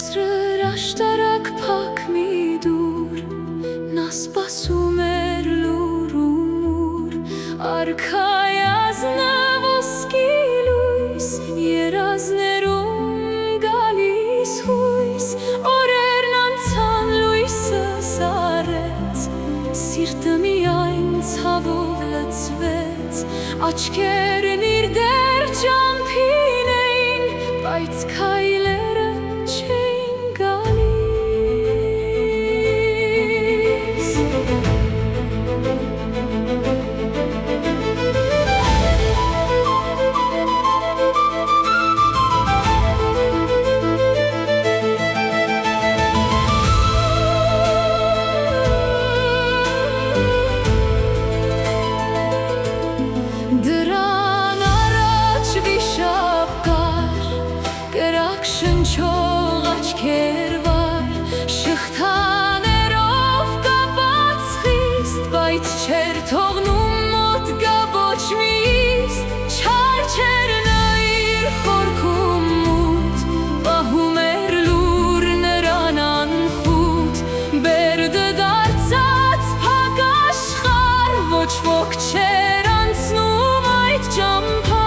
Բարձր աշտարակ փակ մի դուր, նա սպասում էր լուր ու մուր, արքայազնը ոսկի լույս, երազներում գալիս հույս, օրերն անցան լույսը սարեց, սիրտը միայն ցավով լցվեց, աչքերն իր դեռ ճամփին էին, բայց քայլերը չէին գալիս։ Դրան առաջ վիշապ կար, կրակ շնչող աչքեր վար, շղթաներով կապած խիստ, բայց չէր թողնում մոտ գա ոչ մի իստ, չար չէր նա իր խորքում մութ, պահում էր լուր նրան անխուտ, բերդը դարձած փակ աշխարհ, ոչ ոք չէր անցնում այդ ճամփա։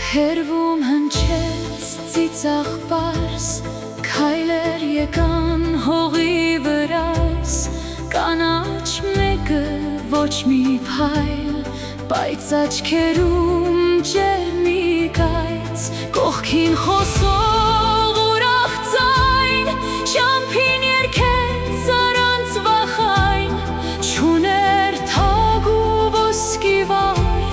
Հերվում հնչեց ծիծաղ պարս, քայլեր եկան հողի վրայս, կանաչ մեկը ոչ մի փայլ, բայց աչքերում ջերմի կայծ, կողքին խոսող ուրախ ձայն, ճամփին երգեց առանց վախայն, չուներ թագ ու ոսկի վար,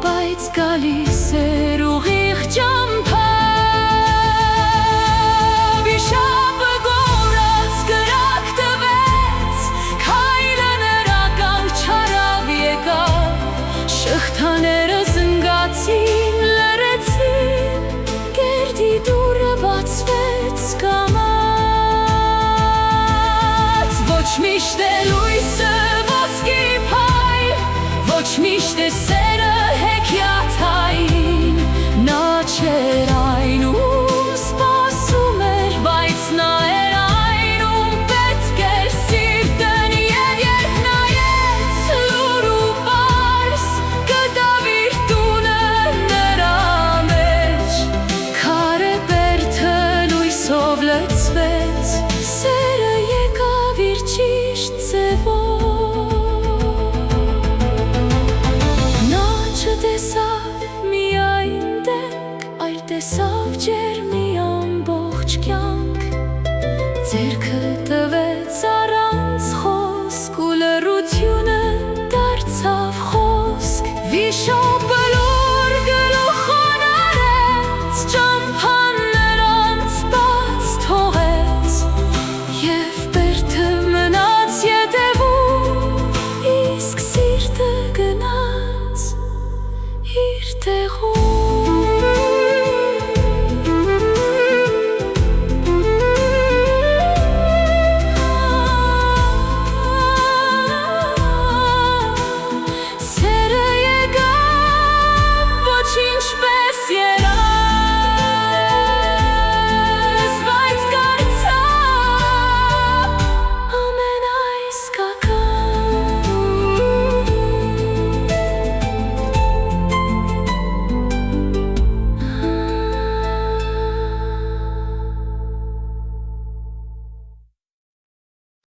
բայց գալիս էր ուղիղ ճամփա։ Վիշապը գոռաց, կրակ տվեց, քայլը նրա կանգ չարավ եկավ, շղթաները զնգացին, լռեցին, գերդի դուռը բացվեց կամաց։ Ոչ միշտ է լույսը ոսկի փայլ, ոչ միշտ է սերը հեքիաթային, նա չէր այն, ում սպասում էր, բայց նա էր այն, ում պետք էր սիրտն, և երբ նայեց լուռ ու պարս, գտավ իր տունը նրա մեջ, քարե բերդը լույսով լցվեց, սերը եկավ իր ճիշտ ձևով, նա չտեսավ միայն դենք, այլ տեսավ ջերմի ամբողջ կյանք, ձեռքը